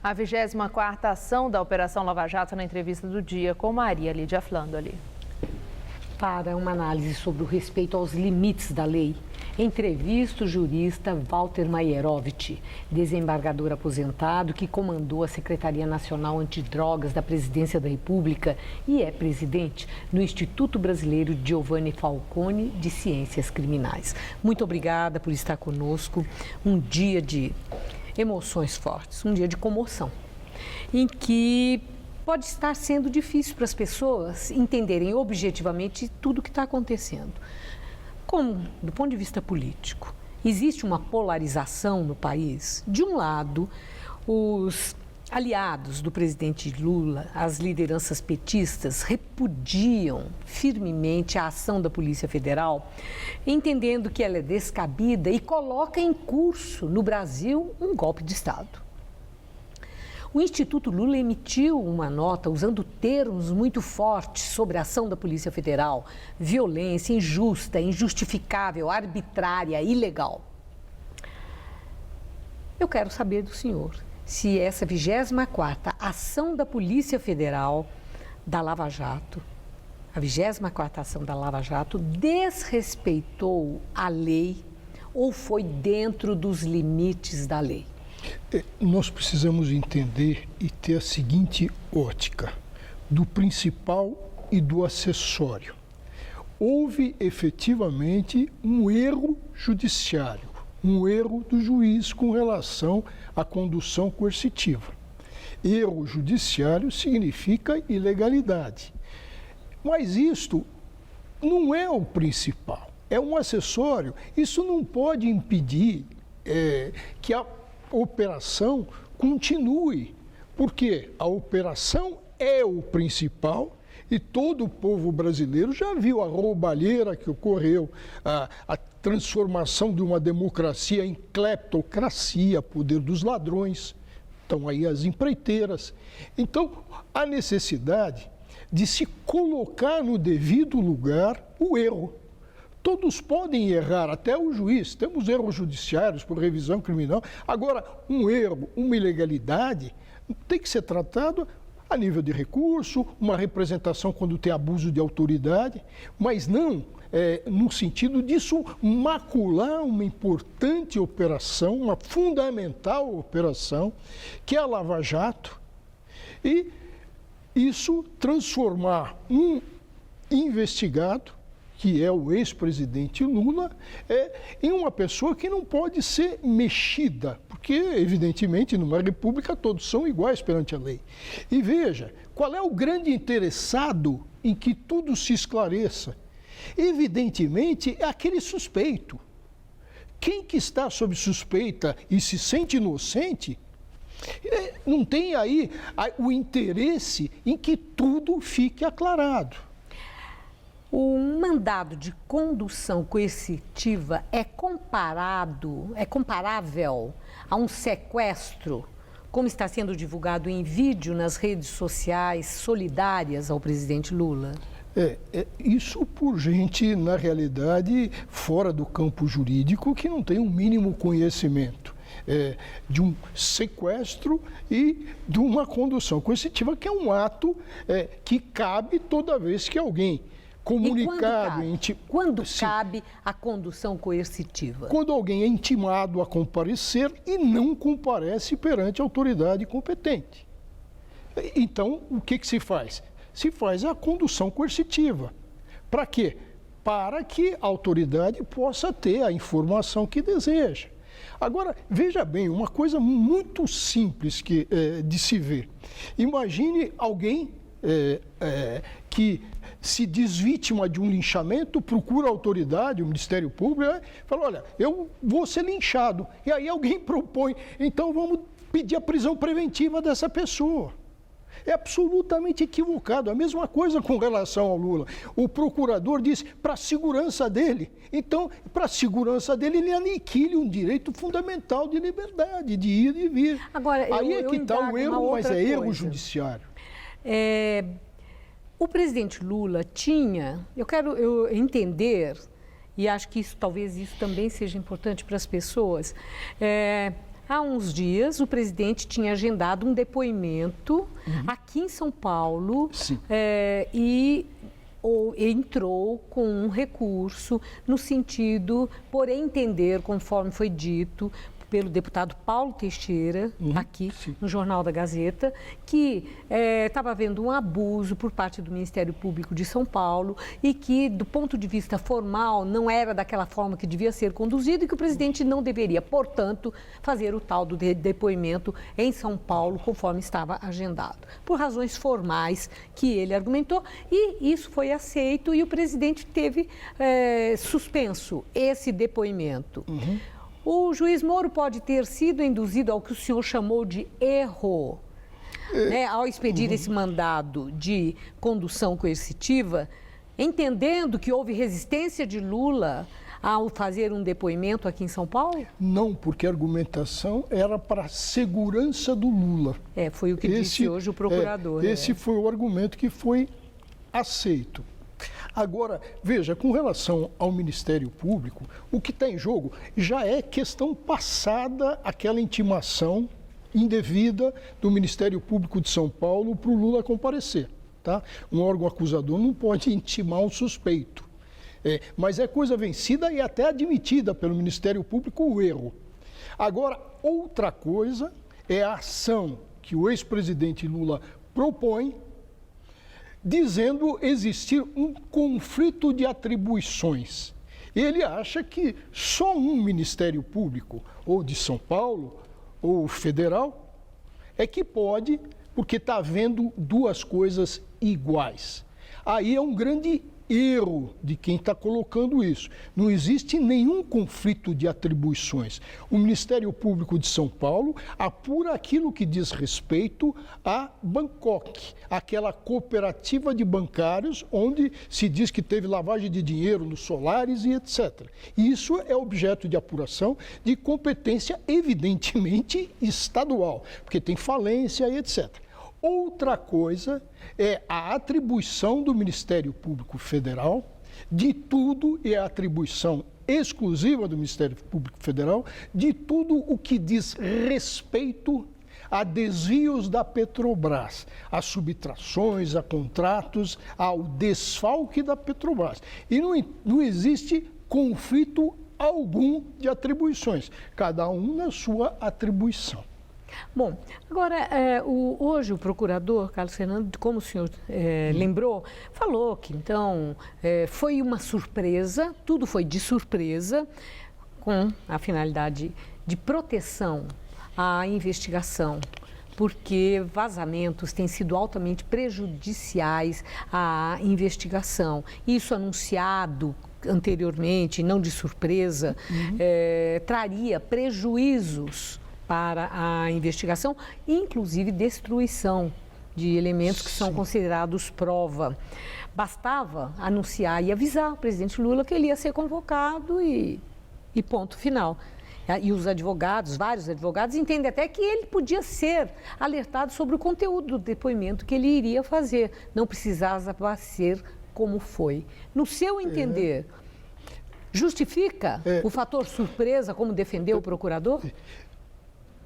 A 24ª ação da Operação Lava Jato na entrevista do dia com Maria Lídia Flandoli. Para uma análise sobre o respeito aos limites da lei, entrevista o jurista Walter Maierovitch, desembargador aposentado que comandou a Secretaria Nacional Antidrogas da Presidência da República e é presidente no Instituto Brasileiro Giovanni Falcone de Ciências Criminais. Muito obrigada por estar conosco. Um dia de emoções fortes, um dia de comoção, em que pode estar sendo difícil para as pessoas entenderem objetivamente tudo o que está acontecendo. Como, do ponto de vista político, existe uma polarização no país. De um lado, os aliados do presidente Lula, as lideranças petistas, repudiam firmemente a ação da Polícia Federal, entendendo que ela é descabida e coloca em curso no Brasil um golpe de Estado. O Instituto Lula emitiu uma nota usando termos muito fortes sobre a ação da Polícia Federal: violência, injusta, injustificável, arbitrária, ilegal. Eu quero saber do senhor se essa 24ª ação da Polícia Federal da Lava Jato, a 24ª ação da Lava Jato, desrespeitou a lei ou foi dentro dos limites da lei? Nós precisamos entender e ter a seguinte ótica, do principal e do acessório. Houve efetivamente um erro judiciário, um erro do juiz com relação à condução coercitiva. Erro judiciário significa ilegalidade. Mas isto não é o principal, é um acessório. Isso não pode impedir que a operação continue, porque a operação é o principal e todo o povo brasileiro já viu a roubalheira que ocorreu, a transformação de uma democracia em cleptocracia, poder dos ladrões, estão aí as empreiteiras. Então, a necessidade de se colocar no devido lugar o erro. Todos podem errar, até o juiz. Temos erros judiciários por revisão criminal. Agora, um erro, uma ilegalidade, tem que ser tratado a nível de recurso, uma representação quando tem abuso de autoridade, mas não no sentido disso macular uma importante operação, uma fundamental operação, que é a Lava Jato, e isso transformar um investigado, que é o ex-presidente Lula, em uma pessoa que não pode ser mexida, porque, evidentemente, numa república todos são iguais perante a lei. E veja, qual é o grande interessado em que tudo se esclareça? Evidentemente, é aquele suspeito. Quem que está sob suspeita e se sente inocente, não tem aí o interesse em que tudo fique aclarado. O mandado de condução coercitiva é comparável a um sequestro, como está sendo divulgado em vídeo nas redes sociais solidárias ao presidente Lula? Isso por gente, na realidade, fora do campo jurídico, que não tem um mínimo conhecimento de um sequestro e de uma condução coercitiva, que é um ato que cabe toda vez que alguém comunicado... Quando cabe a condução coercitiva? Quando alguém é intimado a comparecer e não comparece perante a autoridade competente. Então, o que se faz? Se faz a condução coercitiva. Para quê? Para que a autoridade possa ter a informação que deseja. Agora, veja bem, uma coisa muito simples de se ver. Imagine alguém que se diz vítima de um linchamento, procura a autoridade, o Ministério Público, fala, olha, eu vou ser linchado. E aí alguém propõe, então vamos pedir a prisão preventiva dessa pessoa. É absolutamente equivocado. A mesma coisa com relação ao Lula. O procurador diz para a segurança dele. Então, para a segurança dele, ele aniquile um direito fundamental de liberdade, de ir e vir. Agora, aí que está o erro, mas é erro judiciário. O presidente Lula tinha, eu quero entender, e acho que talvez isso também seja importante para as pessoas, há uns dias o presidente tinha agendado um depoimento aqui em São Paulo e entrou com um recurso no sentido, por entender, conforme foi dito pelo deputado Paulo Teixeira, aqui no Jornal da Gazeta, que estava havendo um abuso por parte do Ministério Público de São Paulo e que, do ponto de vista formal, não era daquela forma que devia ser conduzido e que o presidente não deveria, portanto, fazer o tal do depoimento em São Paulo, conforme estava agendado. Por razões formais que ele argumentou, e isso foi aceito e o presidente teve suspenso esse depoimento. O juiz Moro pode ter sido induzido ao que o senhor chamou de erro, ao expedir esse mandado de condução coercitiva, entendendo que houve resistência de Lula ao fazer um depoimento aqui em São Paulo? Não, porque a argumentação era para a segurança do Lula. Foi o que disse hoje o procurador. Esse foi o argumento que foi aceito. Agora, veja, com relação ao Ministério Público, o que está em jogo já é questão passada aquela intimação indevida do Ministério Público de São Paulo para o Lula comparecer. Tá? Um órgão acusador não pode intimar um suspeito. Mas é coisa vencida e até admitida pelo Ministério Público o erro. Agora, outra coisa é a ação que o ex-presidente Lula propõe, dizendo existir um conflito de atribuições. Ele acha que só um Ministério Público, ou de São Paulo, ou federal, é que pode, porque está havendo duas coisas iguais. Aí é um grande erro de quem está colocando isso. Não existe nenhum conflito de atribuições. O Ministério Público de São Paulo apura aquilo que diz respeito a Bangkok, aquela cooperativa de bancários onde se diz que teve lavagem de dinheiro nos solares e etc. Isso é objeto de apuração de competência evidentemente estadual, porque tem falência e etc. Outra coisa é a atribuição do Ministério Público Federal de tudo, e a atribuição exclusiva do Ministério Público Federal de tudo o que diz respeito a desvios da Petrobras, a subtrações, a contratos, ao desfalque da Petrobras. E não existe conflito algum de atribuições, cada um na sua atribuição. Bom, agora, hoje o procurador, Carlos Fernando, como o senhor lembrou, falou que, então, foi uma surpresa, tudo foi de surpresa, com a finalidade de proteção à investigação, porque vazamentos têm sido altamente prejudiciais à investigação. Isso anunciado anteriormente, não de surpresa, traria prejuízos para a investigação, inclusive destruição de elementos que são considerados prova. Bastava anunciar e avisar o presidente Lula que ele ia ser convocado e ponto final. E os advogados, vários advogados, entendem até que ele podia ser alertado sobre o conteúdo do depoimento que ele iria fazer. Não precisava ser como foi. No seu entender, justifica o fator surpresa, como defendeu o procurador?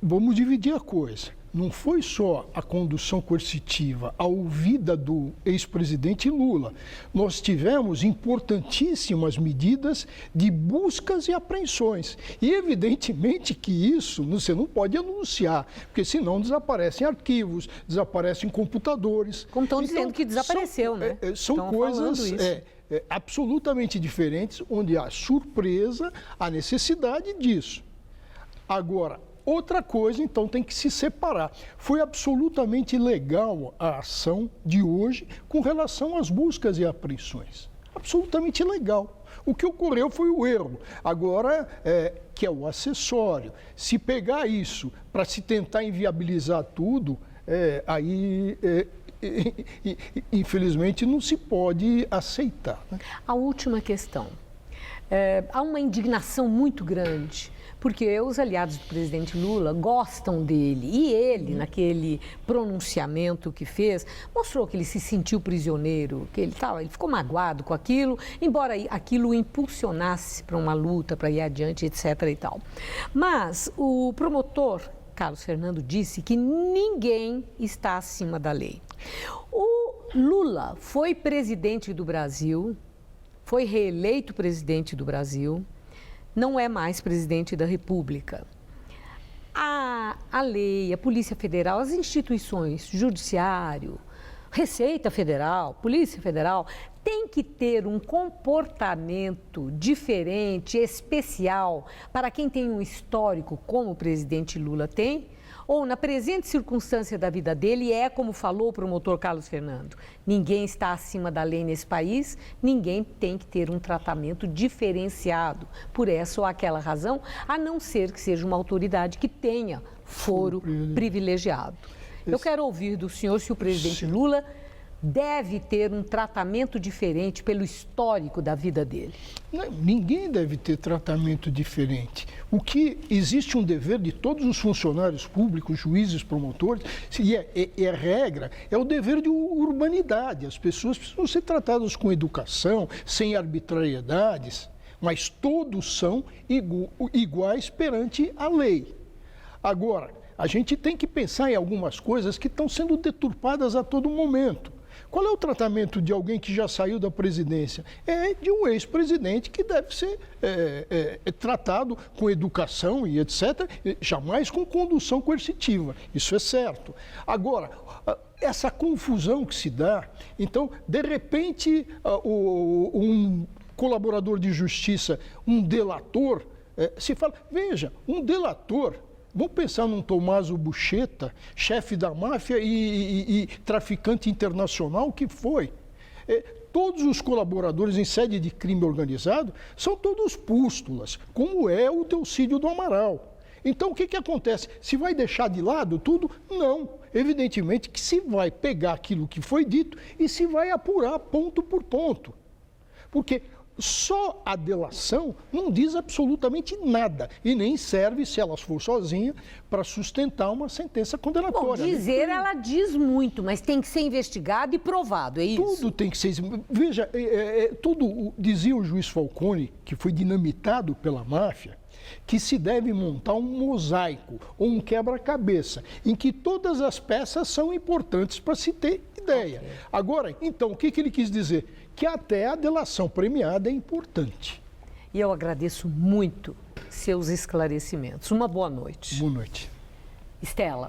Vamos dividir a coisa. Não foi só a condução coercitiva, a ouvida do ex-presidente Lula. Nós tivemos importantíssimas medidas de buscas e apreensões. E evidentemente que isso você não pode anunciar, porque senão desaparecem arquivos, desaparecem computadores. Como estão dizendo que desapareceu, né? São coisas absolutamente diferentes, onde há surpresa, a necessidade disso. Agora, outra coisa, então, tem que se separar. Foi absolutamente legal a ação de hoje com relação às buscas e apreensões. Absolutamente legal. O que ocorreu foi o erro. Agora, que é o acessório. Se pegar isso para se tentar inviabilizar tudo, infelizmente, não se pode aceitar. Né? A última questão. Há uma indignação muito grande porque os aliados do presidente Lula gostam dele. E ele, naquele pronunciamento que fez, mostrou que ele se sentiu prisioneiro, que ele ficou magoado com aquilo, embora aquilo o impulsionasse para uma luta, para ir adiante, etc. e tal. Mas o promotor Carlos Fernando disse que ninguém está acima da lei. O Lula foi presidente do Brasil, foi reeleito presidente do Brasil, não é mais presidente da República. A lei, a Polícia Federal, as instituições, Judiciário, Receita Federal, Polícia Federal, tem que ter um comportamento diferente, especial, para quem tem um histórico como o presidente Lula tem, ou na presente circunstância da vida dele, como falou o promotor Carlos Fernando, ninguém está acima da lei nesse país, ninguém tem que ter um tratamento diferenciado por essa ou aquela razão, a não ser que seja uma autoridade que tenha foro privilegiado. Eu quero ouvir do senhor se o presidente Lula deve ter um tratamento diferente pelo histórico da vida dele. Não, ninguém deve ter tratamento diferente. O que existe um dever de todos os funcionários públicos, juízes, promotores, e a regra é o dever de urbanidade. As pessoas precisam ser tratadas com educação, sem arbitrariedades, mas todos são iguais perante a lei. Agora, a gente tem que pensar em algumas coisas que estão sendo deturpadas a todo momento. Qual é o tratamento de alguém que já saiu da presidência? É de um ex-presidente que deve ser tratado com educação e etc., jamais com condução coercitiva. Isso é certo. Agora, essa confusão que se dá, então, de repente, um colaborador de justiça, um delator, se fala, veja, um delator. Vamos pensar num Tommaso Buscetta, chefe da máfia e traficante internacional que foi. Todos os colaboradores em sede de crime organizado são todos pústulas, como é o Teocídio do Amaral. Então, o que acontece? Se vai deixar de lado tudo? Não. Evidentemente que se vai pegar aquilo que foi dito e se vai apurar ponto por ponto. Porque só a delação não diz absolutamente nada e nem serve, se ela for sozinha, para sustentar uma sentença condenatória. Bom, dizer ela diz muito, mas tem que ser investigado e provado, é isso? Tudo tem que ser... Veja, tudo dizia o juiz Falcone, que foi dinamitado pela máfia, que se deve montar um mosaico ou um quebra-cabeça, em que todas as peças são importantes para se ter ideia. Okay. Agora, então, o que ele quis dizer? Que até a delação premiada é importante. E eu agradeço muito seus esclarecimentos. Uma boa noite. Boa noite. Estela.